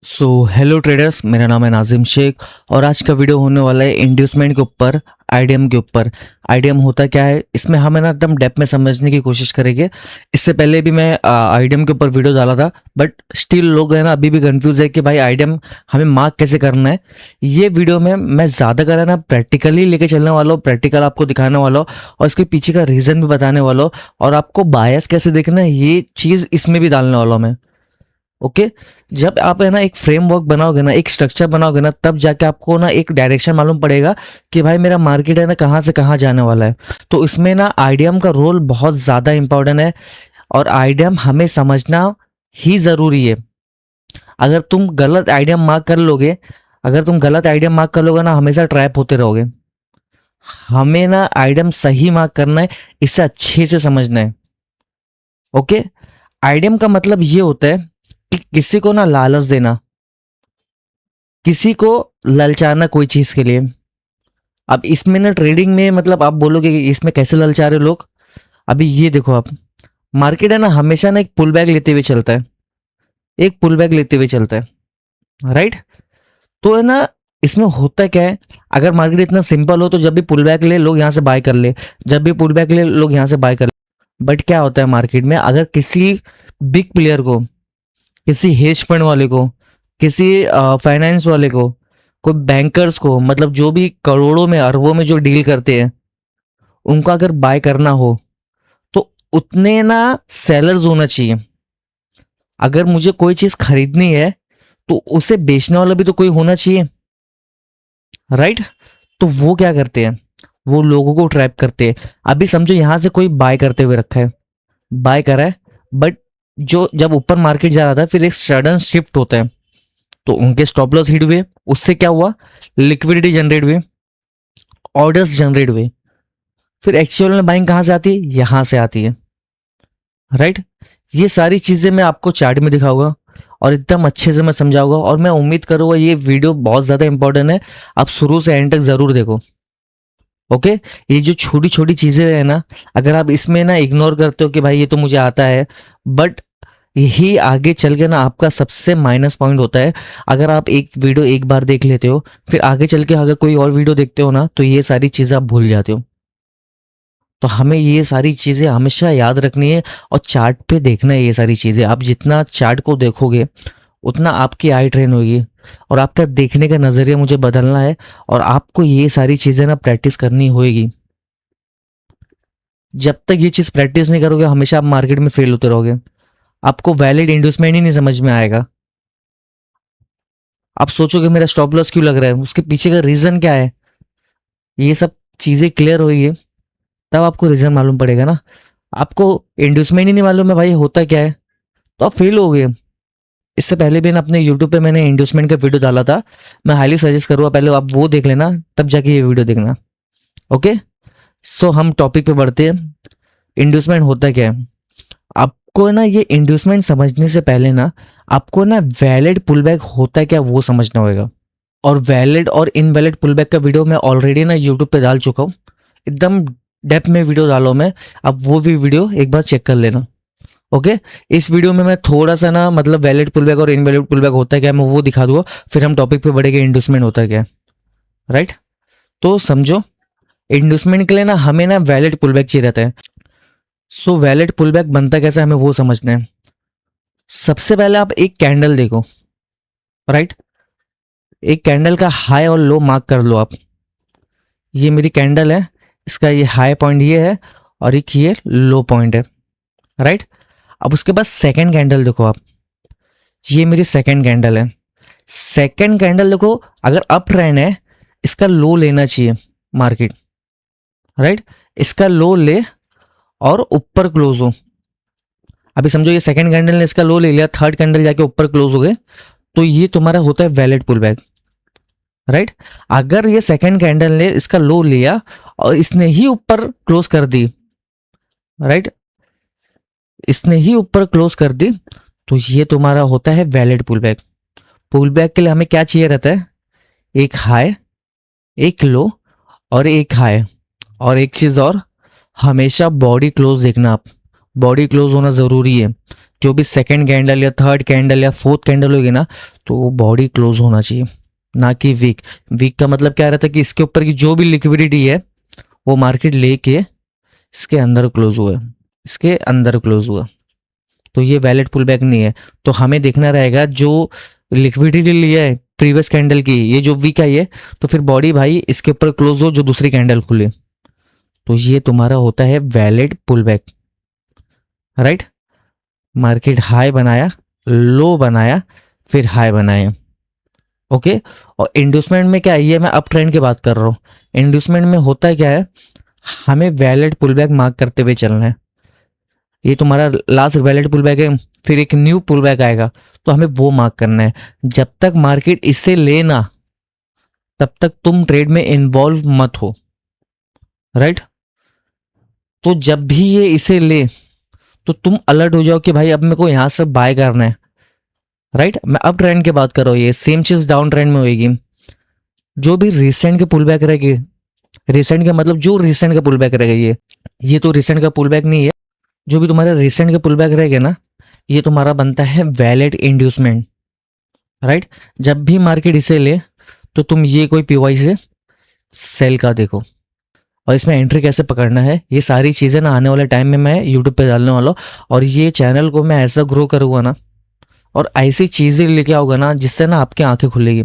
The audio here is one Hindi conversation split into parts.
सो हेलो ट्रेडर्स, मेरा नाम है नाजिम शेख और आज का वीडियो होने वाला है इंड्यूसमेंट के ऊपर, आईडीएम के ऊपर। आईडीएम होता क्या है, इसमें हम है ना एकदम डेप्थ में समझने की कोशिश करेंगे। इससे पहले भी मैं आईडीएम के ऊपर वीडियो डाला था, बट स्टिल लोग है ना अभी भी कंफ्यूज है कि भाई आईडीएम हमें मार्क कैसे करना है। ये वीडियो में मैं ज़्यादातर है ना प्रैक्टिकली लेके चलने वाला हूँ, प्रैक्टिकल आपको दिखाने वाला हूँ और इसके पीछे का रीज़न भी बताने वाला हूँ और आपको बायस कैसे देखना है ये चीज़ इसमें भी डालने वाला हूँ मैं। ओके। जब आप है ना एक फ्रेमवर्क बनाओगे ना, एक स्ट्रक्चर बनाओगे ना, तब जाके आपको ना एक डायरेक्शन मालूम पड़ेगा कि भाई मेरा मार्केट है ना कहाँ से कहाँ जाने वाला है। तो इसमें ना आईडीएम का रोल बहुत ज़्यादा इंपॉर्टेंट है और आईडीएम हमें समझना ही ज़रूरी है। अगर तुम गलत आईडीएम मार्क कर लोगे, अगर तुम गलत आईडीएम मार्क कर लोगे ना, हमेशा ट्रैप होते रहोगे। हमें ना आईडीएम सही मार्क करना है, इसे अच्छे से समझना है। ओके। आईडीएम का मतलब ये होता है कि किसी को ना लालच देना, किसी को ललचाना कोई चीज के लिए। अब इसमें ना ट्रेडिंग में मतलब आप बोलोगे कि इसमें कैसे ललचा रहे लोग। अभी ये देखो, आप मार्केट है ना हमेशा ना एक पुल बैक लेते हुए चलता है, एक पुल बैक लेते हुए चलता है, राइट। तो है ना इसमें होता क्या है, अगर मार्केट इतना सिंपल हो तो जब भी पुल बैक ले लोग यहाँ से बाय कर ले, जब भी पुल बैक ले लोग यहाँ से बाय कर ले। बट क्या होता है मार्केट में, अगर किसी बिग प्लेयर को, किसी हेज फंड वाले को, किसी फाइनेंस वाले को, कोई बैंकर्स को, मतलब जो भी करोड़ों में अरबों में जो डील करते हैं, उनको अगर बाय करना हो तो उतने ना सेलर्स होना चाहिए। अगर मुझे कोई चीज खरीदनी है तो उसे बेचने वाला भी तो कोई होना चाहिए, राइट। तो वो क्या करते हैं, वो लोगों को ट्रैप करते हैं। अभी समझो यहां से कोई बाय करते हुए रखा है, बाय करा है, बट जो जब ऊपर मार्केट जा रहा था फिर एक सडन शिफ्ट होता है, तो उनके स्टॉप लॉस हिट हुए। उससे क्या हुआ, लिक्विडिटी जनरेट हुई, ऑर्डर्स जनरेट हुए। फिर एक्चुअल में बाइंग कहां से आती है, यहां से आती है, राइट। ये सारी चीजें मैं आपको चार्ट में दिखाऊंगा और एकदम अच्छे से मैं समझाऊंगा और मैं उम्मीद करूंगा ये वीडियो बहुत ज्यादा इंपॉर्टेंट है, आप शुरू से एंड तक जरूर देखो। ओके। ये जो छोटी छोटी चीजें है ना, अगर आप इसमें ना इग्नोर करते हो कि भाई ये तो मुझे आता है, बट यही आगे चल के ना आपका सबसे माइनस पॉइंट होता है। अगर आप एक वीडियो एक बार देख लेते हो, फिर आगे चल के अगर कोई और वीडियो देखते हो ना, तो ये सारी चीज़ें आप भूल जाते हो। तो हमें ये सारी चीज़ें हमेशा याद रखनी है और चार्ट पे देखना है। ये सारी चीज़ें आप जितना चार्ट को देखोगे उतना आपकी आई ट्रेन होगी और आपका देखने का नज़रिया मुझे बदलना है और आपको ये सारी चीज़ें ना प्रैक्टिस करनी होगी। जब तक ये चीज़ प्रैक्टिस नहीं करोगे हमेशा आप मार्केट में फेल होते रहोगे, आपको वैलिड इंड्यूसमेंट ही नहीं समझ में आएगा। आप सोचोगे मेरा स्टॉप लॉस क्यों लग रहा है, उसके पीछे का रीजन क्या है। ये सब चीजें क्लियर होगी तब आपको रीजन मालूम पड़ेगा ना। आपको इंड्यूसमेंट ही नहीं मालूम है भाई होता क्या है, तो आप फेल हो गए। इससे पहले भी ना अपने यूट्यूब पे मैंने इंड्यूसमेंट का वीडियो डाला था, मैं हाईली सजेस्ट करूँगा पहले आप वो देख लेना, तब जाके ये वीडियो देखना। ओके। सो हम टॉपिक पे बढ़ते हैं। इंड्यूसमेंट होता क्या है, आपको ना ये इंड्यूसमेंट समझने से पहले ना आपको ना वैलिड पुलबैक होता है क्या वो समझना होगा। और वैलिड और इनवैलिड पुलबैक का वीडियो मैं ऑलरेडी ना यूट्यूब पे डाल चुका हूँ, एकदम डेप्थ में वीडियो डालो मैं, अब वो भी वीडियो एक बार चेक कर लेना। ओके। इस वीडियो में मैं थोड़ा सा ना मतलब वैलिड पुलबैक और इनवैलिड पुलबैक होता है क्या मैं वो दिखा दूंगा, फिर हम टॉपिक पे बढ़ेंगे इंड्यूसमेंट होता है क्या, राइट। तो समझो, इंड्यूसमेंट के लिए ना हमें ना वैलिड पुलबैक चाहिए रहता है। सो वैलिड पुलबैक बनता कैसा है हमें वो समझना है। सबसे पहले आप एक कैंडल देखो, राइट। एक कैंडल का हाई और लो मार्क कर लो आप। ये मेरी कैंडल है, इसका ये हाई पॉइंट ये है और एक ये लो पॉइंट है, राइट। अब उसके बाद सेकंड कैंडल देखो आप, ये मेरी सेकंड कैंडल है। सेकंड कैंडल देखो, अगर अप ट्रेंड है इसका लो लेना चाहिए मार्केट, राइट। इसका लो ले और ऊपर क्लोज हो। अभी समझो ये सेकंड कैंडल ने इसका लो ले लिया, थर्ड कैंडल जाके ऊपर क्लोज हो गए, तो ये तुम्हारा होता है वैलिड पुल बैक, राइट। अगर ये सेकंड कैंडल ने इसका लो लिया और इसने ही ऊपर क्लोज कर दी, राइट, इसने ही ऊपर क्लोज कर दी, तो ये तुम्हारा होता है valid pull back. Pull back के लिए हमें क्या चाहिए रहता है, एक हाई, एक लो और एक हाई, और एक चीज और, हमेशा बॉडी क्लोज देखना आप, बॉडी क्लोज होना जरूरी है। जो भी सेकंड कैंडल या थर्ड कैंडल या फोर्थ कैंडल होगी ना, तो वो बॉडी क्लोज होना चाहिए, ना कि वीक। वीक का मतलब क्या रहता है कि इसके ऊपर की जो भी लिक्विडिटी है वो मार्केट लेके इसके अंदर क्लोज हुआ, इसके अंदर क्लोज हुआ, तो ये वैलिड पुल बैक नहीं है। तो हमें देखना रहेगा जो लिक्विडिटी लिया है प्रीवियस कैंडल की, ये जो वीक आई है, तो फिर बॉडी भाई इसके ऊपर क्लोज हो जो दूसरी कैंडल खुले, तो ये तुम्हारा होता है valid pull back, right. Market high बनाया, लो बनाया, फिर हाई बनाया, ओके। और इंड्यूसमेंट में क्या है, ये मैं अप ट्रेंड की बात कर रहा हूँ। इंड्यूसमेंट में होता क्या है, हमें वैलिड पुल बैक मार्क करते हुए चलना है। ये तुम्हारा लास्ट वैलिड पुल बैक है, फिर एक न्यू पुल बैक आएगा, तो हमें वो मार्क करना है। जब तक मार्केट इससे लेना, तब तक तुम ट्रेड में इन्वॉल्व मत हो, राइट। तो जब भी ये इसे ले, तो तुम अलर्ट हो जाओ कि भाई अब मेरे को यहां से बाय करना है, राइट। मैं अप ट्रेंड की बात कर रहा हूँ, ये सेम चीज डाउन ट्रेंड में होगी। जो भी रिसेंट के पुल बैक रहेगी, रिसेंट का मतलब जो रिसेंट का पुल बैक रहेगा, ये तो रिसेंट का पुल बैक नहीं है। जो भी तुम्हारे रिसेंट के पुल बैक रहेगा ना, ये तुम्हारा बनता है वैलिड इंड्यूसमेंट, राइट। जब भी मार्केट इसे ले, तो तुम ये कोई पीवाई से सेल का देखो, और इसमें एंट्री कैसे पकड़ना है, ये सारी चीज़ें ना आने वाले टाइम में मैं यूट्यूब पे डालने वाला हूँ। और ये चैनल को मैं ऐसा ग्रो करूँगा ना, और ऐसी चीज़ें लेके आऊँगा ना, जिससे ना आपकी आंखें खुलेगी,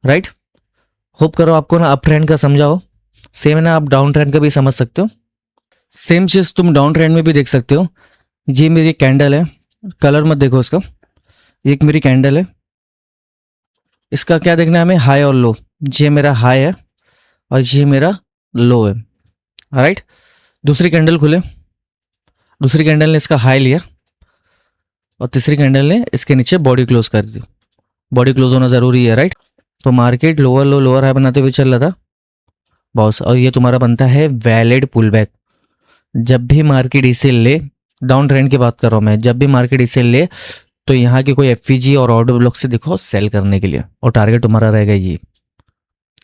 राइट। होप करो आपको ना अप ट्रेंड का समझा हो, सेम है ना आप डाउन ट्रेंड का भी समझ सकते हो। सेम चीज़ तुम डाउन ट्रेंड में भी देख सकते हो। ये मेरी कैंडल है, कलर मत देखो इसका, एक मेरी कैंडल है, इसका क्या देखना है हमें, हाई और लो। ये मेरा हाई है और ये मेरा लो है, राइट। दूसरी कैंडल खुले, दूसरी कैंडल ने इसका हाई लिया और तीसरी कैंडल ने इसके नीचे बॉडी क्लोज कर दी। बॉडी क्लोज होना जरूरी है, राइट। तो मार्केट लोअर लो लोअर हाई बनाते हुए चल रहा था बॉस, और ये तुम्हारा बनता है वैलिड पुल बैक। जब भी मार्केट इसे ले, डाउन ट्रेंड की बात कर रहा हूँ मैं, जब भी मार्केट इसे ले, तो यहाँ की कोई एफवीजी और ऑर्डर ब्लॉक से दिखो सेल करने के लिए, और टारगेट तुम्हारा रहेगा ये,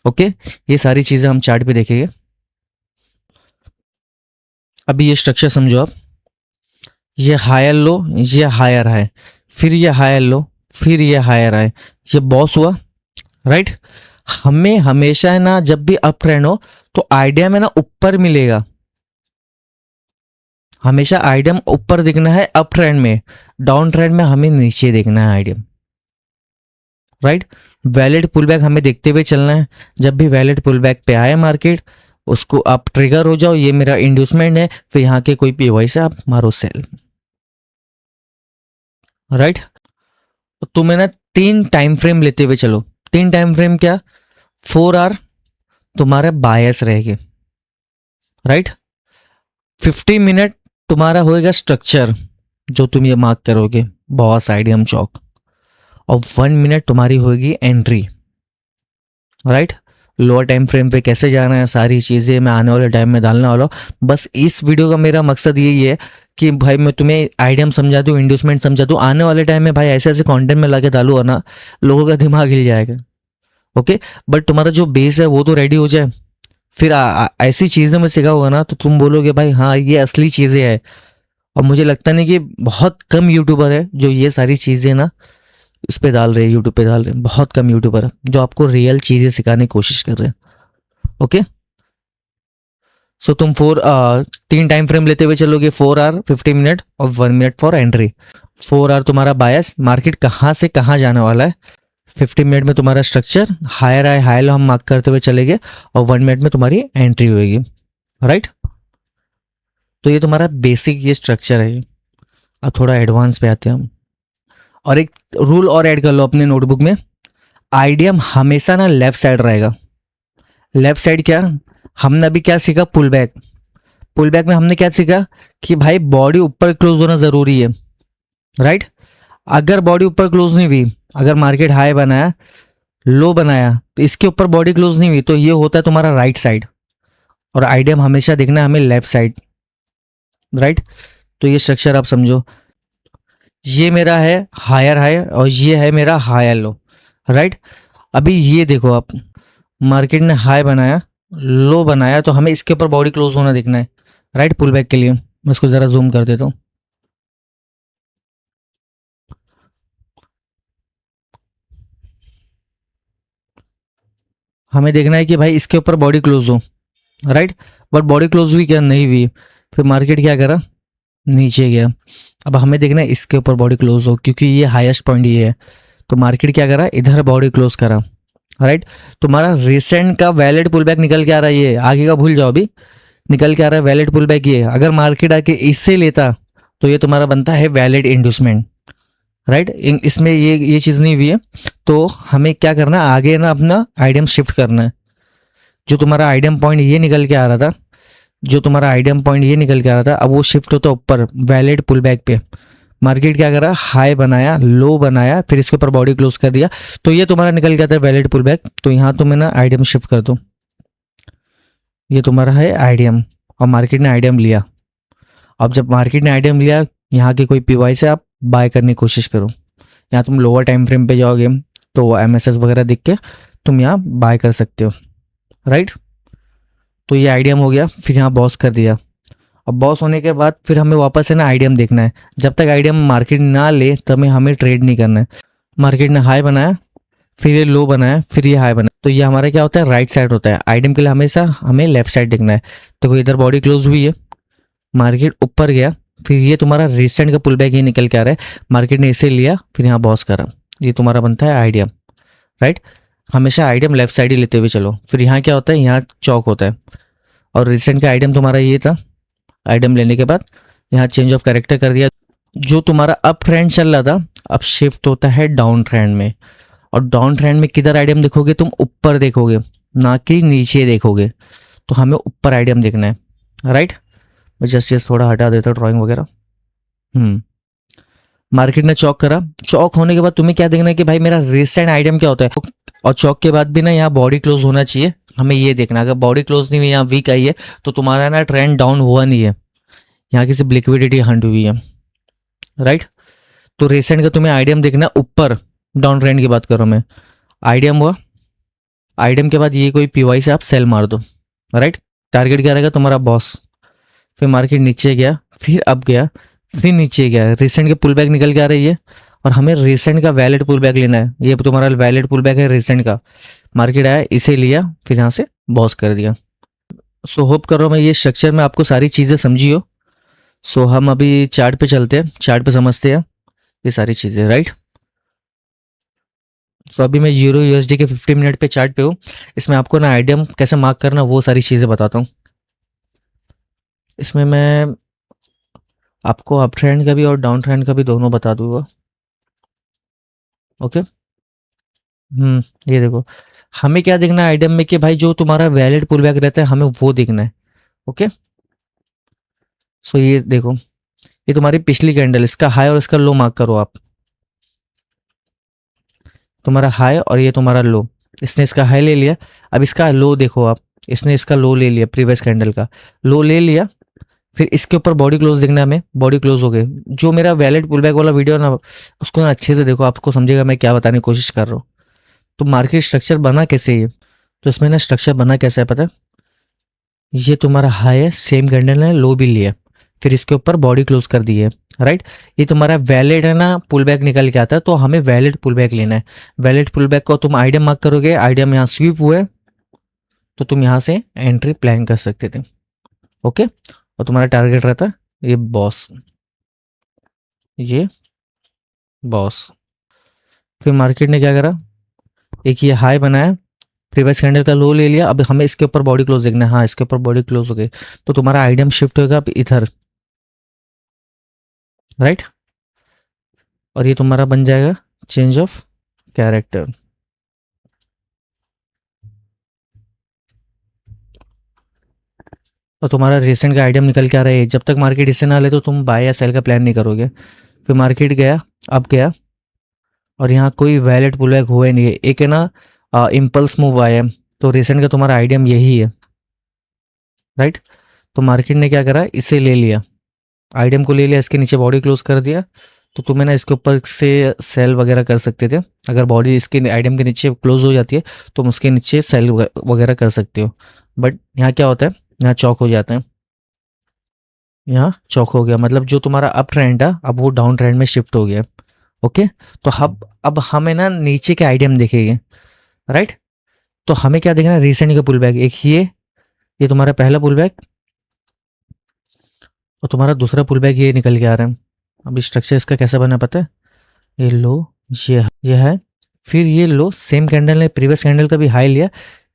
ओके। ये सारी चीजें हम चार्ट पे देखेंगे। अभी ये स्ट्रक्चर समझो आप, ये हायर लो, ये हायर हाई, फिर ये हायर लो, फिर ये हायर हाई, ये बॉस हुआ, राइट। हमें हमेशा है ना, जब भी अप ट्रेंड हो, तो आइडिया में ना ऊपर मिलेगा, हमेशा आइडियम ऊपर दिखना है अप ट्रेंड में, डाउन ट्रेंड में हमें नीचे देखना है आइडियम, राइट। वैलिड पुल बैक हमें देखते हुए चलना है। जब भी वैलिड पुल बैक पे आए मार्केट, उसको आप ट्रिगर हो जाओ, ये मेरा इंड्यूसमेंट है, फिर यहाँ के कोई पीवाई से आप मारो सेल, राइट। तो तुम्हें ना 3 टाइम फ्रेम लेते हुए चलो। 3 टाइम फ्रेम क्या, 4 आवर तुम्हारा बायस रहेगी, राइट। 50 मिनट तुम्हारा होएगा स्ट्रक्चर, जो तुम ये मार्क करोगे बॉस आइडियम चौक, और 1 मिनट तुम्हारी होगी entry, right. Lower time frame पे कैसे जाना है, सारी चीज़ें मैं आने वाले टाइम में डालने वाला हूँ। बस इस वीडियो का मेरा मकसद यही है कि भाई मैं तुम्हें आइडियम समझा दूँ, इंड्यूसमेंट समझा दूँ। आने वाले टाइम में भाई ऐसे ऐसे कंटेंट में लाके डालूंगा ना, लोगों का दिमाग हिल जाएगा, ओके। बट तुम्हारा जो बेस है वो तो रेडी हो जाए, फिर ऐसी चीज़ें में सीखा होगा ना, तो तुम बोलोगे भाई हाँ ये असली चीज़ें है। और मुझे लगता नहीं कि बहुत कम यूट्यूबर है जो ये सारी चीज़ें ना इस पे डाल रहे हैं, यूट्यूब पे डाल रहे हैं। बहुत कम यूट्यूबर है जो आपको रियल चीज़ें सिखाने की कोशिश कर रहे हैं, ओके। सो तुम 3 टाइम फ्रेम लेते हुए चलोगे, 4 आवर, 50 मिनट और 1 मिनट फॉर एंट्री। 4 आवर तुम्हारा बायस, मार्केट कहाँ से कहाँ जाने वाला है। 50 मिनट में तुम्हारा structure, higher high high low हम मार्क करते हुए चलेंगे, और 1 मिनट में तुम्हारी एंट्री होगी, राइट। तो ये तुम्हारा बेसिक ये स्ट्रक्चर है। अब थोड़ा एडवांस पे आते हैं हम, और एक रूल और ऐड कर लो अपने नोटबुक में। आइडियम हमेशा ना लेफ्ट साइड रहेगा। लेफ्ट साइड क्या, हमने अभी क्या सीखा, पुल बैक। पुल बैक में हमने क्या सीखा कि भाई बॉडी ऊपर क्लोज होना जरूरी है, राइट। अगर बॉडी ऊपर क्लोज नहीं हुई, अगर मार्केट हाई बनाया, लो बनाया, तो इसके ऊपर बॉडी क्लोज नहीं हुई, तो ये होता है तुम्हारा राइट साइड, और आइडियम हमेशा देखना है हमें लेफ्ट साइड, राइट। तो ये स्ट्रक्चर आप समझो, ये मेरा है हायर हाई और ये है मेरा हायर लो, राइट। अभी ये देखो आप, मार्केट ने हाई बनाया, लो बनाया, तो हमें इसके ऊपर बॉडी क्लोज होना देखना है, राइट। पुल बैक के लिए मैं इसको ज़रा जूम कर देता हूँ। हमें देखना है कि भाई इसके ऊपर बॉडी क्लोज हो, राइट। बट बॉडी क्लोज हुई क्या? नहीं हुई। फिर मार्केट क्या करा? नीचे गया। अब हमें देखना है इसके ऊपर बॉडी क्लोज हो, क्योंकि ये हाईएस्ट पॉइंट ये है। तो मार्केट क्या करा? इधर बॉडी क्लोज करा, राइट। तुम्हारा रिसेंट का वैलिड पुल बैक निकल के आ रहा है, ये आगे का भूल जाओ, अभी निकल के आ रहा है वैलिड पुल बैक। ये अगर मार्केट आके इससे लेता तो ये तुम्हारा बनता है वैलिड इंड्यूसमेंट, राइट। इसमें ये चीज़ नहीं हुई है। तो हमें क्या करना है, आगे ना अपना आइडियम शिफ्ट करना है। जो तुम्हारा आइडियम पॉइंट ये निकल के आ रहा था, जो तुम्हारा आइडियम पॉइंट ये निकल के आ रहा था, अब वो शिफ्ट होता ऊपर वैलिड पुल बैक पे। मार्केट क्या करा? हाई बनाया, लो बनाया, फिर इसके ऊपर बॉडी क्लोज कर दिया, तो ये तुम्हारा निकल के आता है वैलिड पुल बैक। तो यहाँ तुम्हें ना आइडियम शिफ्ट कर दो, ये तुम्हारा है आइडियम, और मार्केट ने आइडियम लिया। अब जब मार्केट ने आइडियम लिया, यहाँ की कोई पीवाई से आप बाय करने की कोशिश करो। यहाँ तुम लोअर टाइम फ्रेम पे जाओगे तो एमएसएस वगैरह दिख के तुम यहाँ बाय कर सकते हो, राइट। तो ये आइडियम हो गया, फिर यहाँ बॉस कर दिया। अब बॉस होने के बाद फिर हमें वापस है ना आइडियम देखना है। जब तक आइडियम मार्केट ना ले तब हमें ट्रेड नहीं करना है। मार्केट ने हाई बनाया, फिर ये लो बनाया, फिर ये हाई बनाया, तो ये हमारा क्या होता है? राइट साइड होता है। आइडियम के लिए हमेशा हमें लेफ्ट साइड देखना है। तो इधर बॉडी क्लोज हुई है, मार्केट ऊपर गया, फिर ये तुम्हारा रिसेंट का पुल बैक ये निकल के आ रहा है, मार्केट ने इसे लिया, फिर यहाँ बॉस करा, ये तुम्हारा बनता है आइडियम, राइट। हमेशा आइडियम लेफ्ट साइड ही लेते हुए चलो। फिर यहाँ क्या होता है? यहाँ चौक होता है, और रिसेंट का आइडियम तुम्हारा ये था। आइडियम लेने के बाद यहाँ चेंज ऑफ कैरेक्टर कर दिया। जो तुम्हारा अप ट्रेंड चल रहा था अब शिफ्ट होता है डाउन ट्रेंड में। और डाउन ट्रेंड में किधर आइडियम देखोगे? तुम ऊपर देखोगे, ना कि नीचे देखोगे। तो हमें ऊपर आइडियम देखना है, राइट। मैं जस्ट ये थोड़ा हटा देता हूँ ड्राइंग वगैरह। मार्केट ने चौक करा, चौक होने के बाद तुम्हें क्या देखना है कि भाई मेरा रिसेंट आइडियम क्या होता है। और चौक के बाद भी ना यहाँ बॉडी क्लोज होना चाहिए, हमें ये देखना। अगर बॉडी क्लोज नहीं हुई, यहाँ वीक आई है, तो तुम्हारा ना ट्रेंड डाउन हुआ नहीं है, यहाँ की सिर्फ लिक्विडिटी हंट हुई है, राइट। तो रिसेंट का तुम्हें आइडियम देखना ऊपर, डाउन ट्रेंड की बात करो मैं। आइडियम हुआ, आइडियम के बाद ये कोई पीवाई से आप सेल मार दो, राइट। टारगेट क्या रहेगा? तुम्हारा बॉस। फिर मार्केट नीचे गया, फिर अप गया, फिर नीचे गया, रिसेंट के पुल बैक निकल के आ रही है, और हमें रिसेंट का वैलिड पुल बैक लेना है। ये तुम्हारा वैलिड पुल बैक है रिसेंट का। मार्केट आया, इसे लिया, फिर यहाँ से बॉस कर दिया। सो होप कर रहा हूँ मैं ये स्ट्रक्चर में आपको सारी चीज़ें समझी हो। सो हम अभी चार्ट पे चलते हैं, चार्ट पे समझते हैं ये सारी चीज़ें, राइट। सो अभी मैं यूरो यूएसडी के 50 मिनट पे चार्ट पे हूँ। इसमें आपको ना आइडियम कैसे मार्क करना वो सारी चीज़ें बताता हूँ। इसमें मैं आपको अप ट्रेंड का भी और डाउन ट्रेंड का भी दोनों बता दूंगा, ओके। ये देखो, हमें क्या देखना है आइडियम में कि भाई जो तुम्हारा वैलिड पुल बैक रहता है हमें वो देखना है, ओके। सो ये देखो, ये तुम्हारी पिछली कैंडल, इसका हाई और इसका लो मार्क करो आप। तुम्हारा हाई और ये तुम्हारा लो, इसने इसका हाई ले लिया, अब इसका लो देखो आप, इसने इसका लो ले लिया, प्रीवियस कैंडल का लो ले लिया। फिर इसके ऊपर बॉडी क्लोज देखना है हमें, बॉडी क्लोज हो गए। जो मेरा वैलिड पुल बैक वाला वीडियो ना, उसको ना अच्छे से देखो, आपको समझेगा मैं क्या बताने की कोशिश कर रहा हूँ। तो मार्केट स्ट्रक्चर बना कैसे है? तो इसमें ना स्ट्रक्चर बना कैसे है पता है? ये तुम्हारा हाई है, सेम कैंडल ने लो भी लिया, फिर इसके ऊपर बॉडी क्लोज कर दी है, राइट। ये तुम्हारा वैलिड है ना, पुल बैक निकल के आता है, तो हमें वैलिड पुल बैक लेना है। वैलिड पुल बैक को तुम आइडियम मार्क करोगे, आइडियम यहाँ स्वीप हुए तो तुम यहाँ से एंट्री प्लान कर सकते थे, ओके। और तुम्हारा टारगेट रहता है ये बॉस, ये बॉस। फिर मार्केट ने क्या करा? एक ये हाई बनाया, प्रीवियस कैंडल का लो ले लिया, अब हमें इसके ऊपर बॉडी क्लोज देखना है। हाँ, इसके ऊपर बॉडी क्लोज हो गई, तो तुम्हारा आइडियम शिफ्ट होगा अब इधर, राइट। और ये तुम्हारा बन जाएगा चेंज ऑफ कैरेक्टर। और तुम्हारा रिसेंट का आइडियम निकल के आ रहा है। जब तक मार्केट इससे ना ले तो तुम बाय या सेल का प्लान नहीं करोगे। फिर मार्केट गया, अब गया, और यहाँ कोई वैलिड पुल बैक हुआ ही नहीं है, एक है ना इम्पल्स मूव आया है। तो रिसेंट का तुम्हारा आइडियम यही है, राइट। तो मार्केट ने क्या करा? इसे ले लिया, आइडियम को ले लिया, इसके नीचे बॉडी क्लोज कर दिया। तो तुम्हें ना इसके ऊपर से सेल वगैरह कर सकते थे। अगर बॉडी इसके आइडियम के नीचे क्लोज हो जाती है तो तुम उसके नीचे सेल वगैरह कर सकते हो। बट यहाँ क्या होता है? यहाँ चौक हो जाता है, यहाँ चौक हो गया, मतलब जो तुम्हारा अप ट्रेंड है अब वो डाउन ट्रेंड में शिफ्ट हो गया, ओके। तो अब हमें ना नीचे के आइडियम देखेंगे, राइट। तो हमें क्या देखना है, रिसेंट का पुल बैक, एक ये तुम्हारा पहला पुल बैक और तुम्हारा दूसरा पुल बैक ये निकल के आ रहा है। अब स्ट्रक्चर इसका कैसा बना पता है, ये लो, ये है, फिर ये लो, सेम कैंडल ने प्रीवियस कैंडल का भी हाई लिया,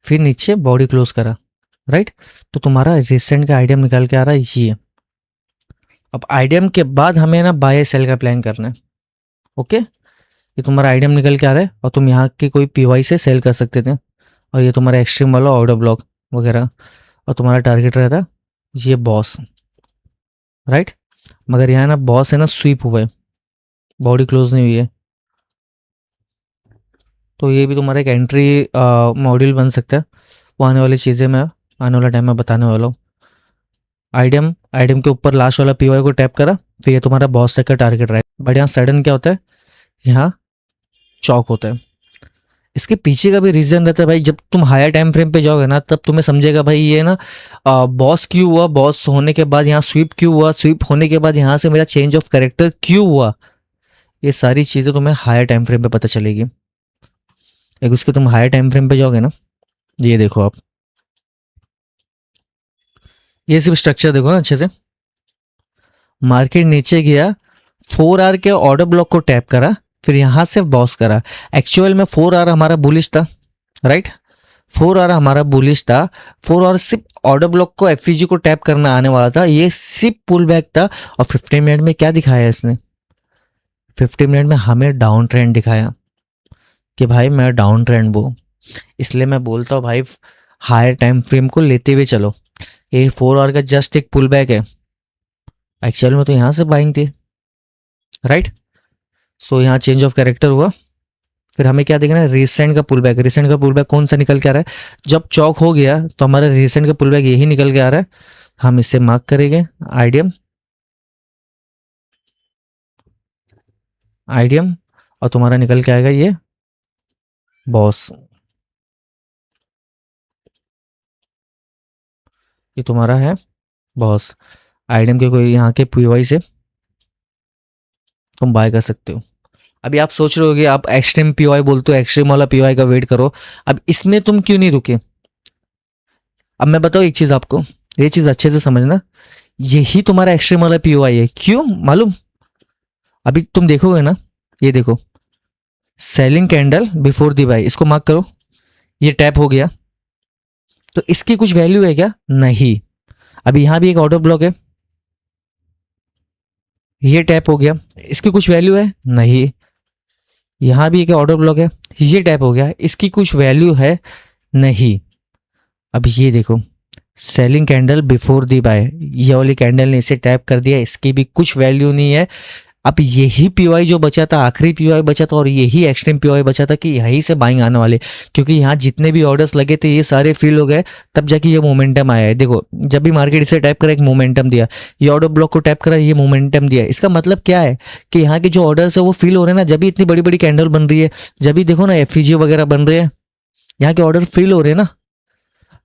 फिर नीचे बॉडी क्लोज करा, राइट। तो तुम्हारा रिसेंट का आइडियम निकल के आ रहा है ये। अब आइडियम के बाद हमें ना बाय सेल का प्लान करना है। ओके, ये तुम्हारा आइडियम निकल के आ रहा है और तुम यहाँ के कोई पीवाई से सेल कर सकते थे, और ये तुम्हारा एक्सट्रीम वाला ऑर्डर ब्लॉक वगैरह, और तुम्हारा टारगेट रहता ये बॉस, राइट। मगर यहाँ ना बॉस है ना स्वीप हुआ है, बॉडी क्लोज नहीं हुई है, तो ये भी तुम्हारा एक एंट्री मॉड्यूल बन सकता है। वो आने वाली चीज़ें मैं आने वाला टाइम में बताने वाला हूँ। आइडियम के ऊपर लास्ट वाला पीवाई को टैप करा, फिर ये तुम्हारा बॉस तक का टारगेट रहेगा। बट यहाँ सडन क्या होता है, यहाँ चौक होता है। इसके पीछे का भी रीजन रहता है भाई, जब तुम हायर टाइम फ्रेम पे जाओगे ना तब तुम्हें समझेगा भाई ये ना बॉस क्यों हुआ, बॉस होने के बाद यहाँ स्वीप क्यों हुआ, स्वीप होने के बाद यहाँ से मेरा चेंज ऑफ कैरेक्टर क्यों हुआ, ये सारी चीज़ें तुम्हें हायर टाइम फ्रेम पे पता चलेगी। एक उसके तुम हायर टाइम फ्रेम पे जाओगे ना, ये देखो आप, ये सिर्फ स्ट्रक्चर देखो ना अच्छे से। मार्केट नीचे गया, 4 आवर के ऑर्डर ब्लॉक को टैप करा, फिर यहां से बॉस करा। एक्चुअल में 4 आवर हमारा बुलिश था, राइट। 4 आवर हमारा बुलिश था, 4 आवर सिर्फ ऑर्डर ब्लॉक को एफईजी को टैप करना आने वाला था, ये सिर्फ पुल बैक था। और 15 मिनट में क्या दिखाया इसने, 15 मिनट में हमें डाउन ट्रेंड दिखाया कि भाई मैं डाउन ट्रेंड वो, इसलिए मैं बोलता हूँ भाई हायर टाइम फ्रेम को लेते हुए चलो। ये 4 आवर का जस्ट एक पुल बैक है, एक्चुअल में तो यहाँ से बाइंग थी, राइट। सो यहाँ चेंज ऑफ कैरेक्टर हुआ, फिर हमें क्या देखना है, रिसेंट का पुल बैक। रिसेंट का पुल बैक कौन सा निकल के आ रहा है, जब चौक हो गया तो हमारा रिसेंट का पुल बैक यही निकल के आ रहा है। हम इसे मार्क करेंगे, आइडियम, आइडियम, और तुम्हारा निकल के आएगा ये बॉस, ये तुम्हारा है बॉस। आइडियम के कोई यहाँ के पीवाई से तुम बाय कर सकते हो। अभी आप सोच रहे होगे आप एक्सट्रीम पीवाई बोलते हो, एक्सट्रीम वाला पीवाई का वेट करो, अब इसमें तुम क्यों नहीं रुके। अब मैं बताऊँ एक चीज आपको, ये चीज अच्छे से समझना, यही तुम्हारा एक्सट्रीम वाला पीओआई है। क्यों मालूम, अभी तुम देखोगे ना, ये देखो, selling candle before the buy, इसको मार्क करो, ये टैप हो गया, तो इसकी कुछ वैल्यू है क्या, नहीं। अभी यहां भी एक ऑर्डर ब्लॉक है, ये टैप हो गया, इसकी कुछ वैल्यू है नहीं। यहां भी एक ऑर्डर ब्लॉक है, ये टैप हो गया, इसकी कुछ वैल्यू है नहीं। अब ये देखो, selling candle before the buy, ये वाली कैंडल ने इसे टैप कर दिया, इसकी भी कुछ वैल्यू नहीं है। अब यही पीवाई जो बचा था, आखिरी पीवाई बचा था, और यही एक्सट्रीम पीवाई बचा था कि यहीं से बाइंग आने वाले, क्योंकि यहाँ जितने भी ऑर्डर्स लगे थे ये सारे फिल हो गए, तब जाके ये मोमेंटम आया है। देखो जब भी मार्केट इसे टैप करा एक मोमेंटम दिया, ये ऑर्डर ब्लॉक को टैप करा ये मोमेंटम दिया। इसका मतलब क्या है कि यहाँ के जो ऑर्डर्स है वो फिल हो रहे हैं ना, जब भी इतनी बड़ी बड़ी कैंडल बन रही है, जब भी देखो ना एफईजी वगैरह बन रहे हैं, यहाँ के ऑर्डर फिल हो रहे हैं ना।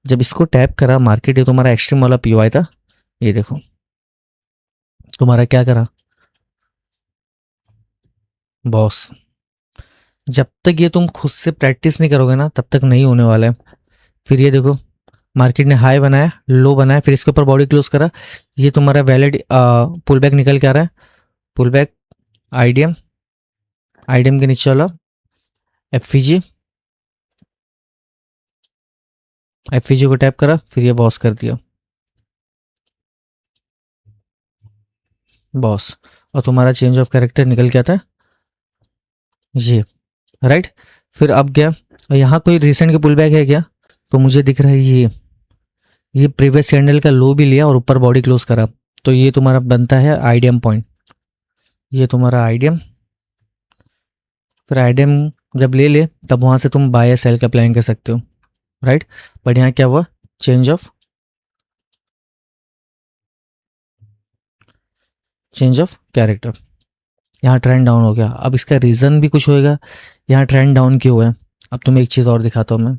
जब इसको टैप करा मार्केट, ये तुम्हारा एक्सट्रीम वाला पीवाई था, ये देखो तुम्हारा क्या करा बॉस। जब तक ये तुम खुद से प्रैक्टिस नहीं करोगे ना तब तक नहीं होने वाला है। फिर ये देखो, मार्केट ने हाई बनाया, लो बनाया, फिर इसके ऊपर बॉडी क्लोज करा, ये तुम्हारा वैलिड पुल बैक निकल के आ रहा है, पुल बैक, आइडियम, आइडियम के नीचे वाला एफईजी, एफईजी को टैप करा, फिर ये बॉस कर दिया बॉस, और तुम्हारा चेंज ऑफ कैरेक्टर निकल के आता है ये, राइट। फिर अब क्या, यहाँ कोई रिसेंट के पुल बैक है क्या, तो मुझे दिख रहा है ये प्रीवियस कैंडल का लो भी लिया और ऊपर बॉडी क्लोज करा, तो ये तुम्हारा बनता है आइडियम पॉइंट, ये तुम्हारा आइडियम। फिर आइडियम जब ले ले तब वहाँ से तुम बाय या सेल का प्लान कर सकते हो, राइट। बट यहाँ क्या हुआ, चेंज ऑफ कैरेक्टर, यहाँ ट्रेंड डाउन हो गया। अब इसका रीज़न भी कुछ होएगा, यहाँ ट्रेंड डाउन क्यों हुआ है। अब तुम्हें एक चीज़ और दिखाता हूँ मैं,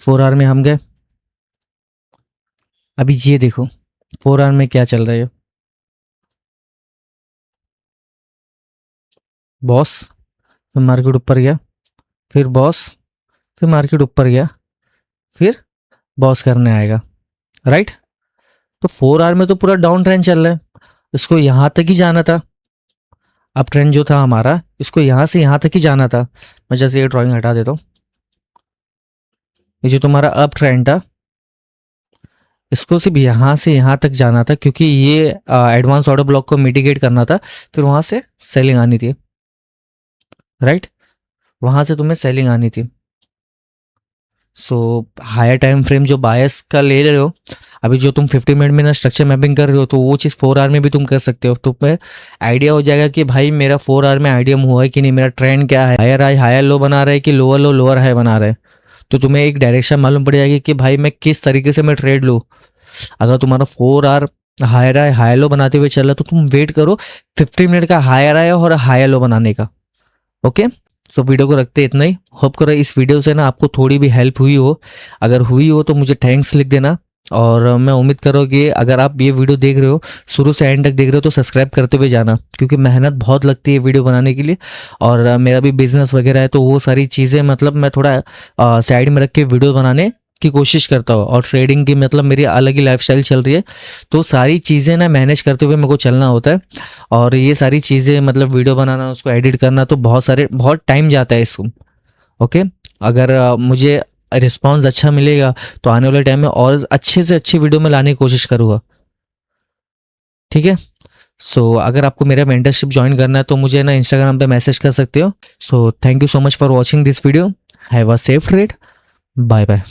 4 आवर में हम गए, अभी ये देखो 4 आवर में क्या चल रहा है, बॉस, फिर मार्केट ऊपर गया, फिर बॉस, फिर मार्केट ऊपर गया, फिर बॉस करने आएगा, राइट। तो 4 आवर में तो पूरा डाउन ट्रेंड चल रहा है, इसको यहाँ तक ही जाना था। अप ट्रेंड जो था हमारा, इसको यहाँ से यहाँ तक ही जाना था। मैं जैसे ये ड्राइंग हटा देता हूँ, ये जो तुम्हारा अप ट्रेंड था, इसको सिर्फ यहाँ से यहाँ तक जाना था, क्योंकि ये एडवांस ऑर्डर ब्लॉक को मिटिगेट करना था, फिर वहाँ से सेलिंग आनी थी, राइट। वहाँ से तुम्हें सेलिंग आनी थी। सो हायर टाइम फ्रेम जो बायस का ले रहे हो, अभी जो तुम 50 मिनट में ना स्ट्रक्चर मैपिंग कर रहे हो, तो वो चीज़ 4 आवर में भी तुम कर सकते हो। तो तुम्हें आइडिया हो जाएगा कि भाई मेरा 4 आवर में आइडियम हुआ है कि नहीं, मेरा ट्रेंड क्या है, हायर हाई हायर लो बना रहा है कि लोअर लो लोअर हाई बना रहा है। तो तुम्हें एक डायरेक्शन मालूम पड़ जाएगी कि भाई मैं किस तरीके से मैं ट्रेड लूँ। अगर तुम्हारा 4 hour higher high higher low बनाते हुए चल रहा है, तो तुम वेट करो 50 मिनट का हायर हाई और हायर लो बनाने का। ओके, सो वीडियो को रखते इतना ही। होप करो इस वीडियो से ना आपको थोड़ी भी हेल्प हुई हो। अगर हुई हो तो मुझे थैंक्स लिख देना, और मैं उम्मीद करो कि अगर आप ये वीडियो देख रहे हो, शुरू से एंड तक देख रहे हो, तो सब्सक्राइब करते हुए जाना, क्योंकि मेहनत बहुत लगती है वीडियो बनाने के लिए। और मेरा भी बिजनेस वगैरह है, तो वो सारी चीज़ें मतलब मैं थोड़ा साइड में रख के वीडियो बनाने की कोशिश करता हूँ। और ट्रेडिंग की मतलब मेरी अलग ही लाइफस्टाइल चल रही है, तो सारी चीज़ें ना मैनेज करते हुए मेरे को चलना होता है। और ये सारी चीज़ें मतलब वीडियो बनाना, उसको एडिट करना, तो बहुत टाइम जाता है इसको। ओके, अगर मुझे रिस्पांस अच्छा मिलेगा तो आने वाले टाइम में और अच्छे से अच्छी वीडियो में लाने की कोशिश करूँगा, ठीक है। सो अगर आपको मेरा मेंटरशिप ज्वाइन करना है तो मुझे ना इंस्टाग्राम पे मैसेज कर सकते हो। So thank you so much for watching this video. Have a safe trade. Bye bye.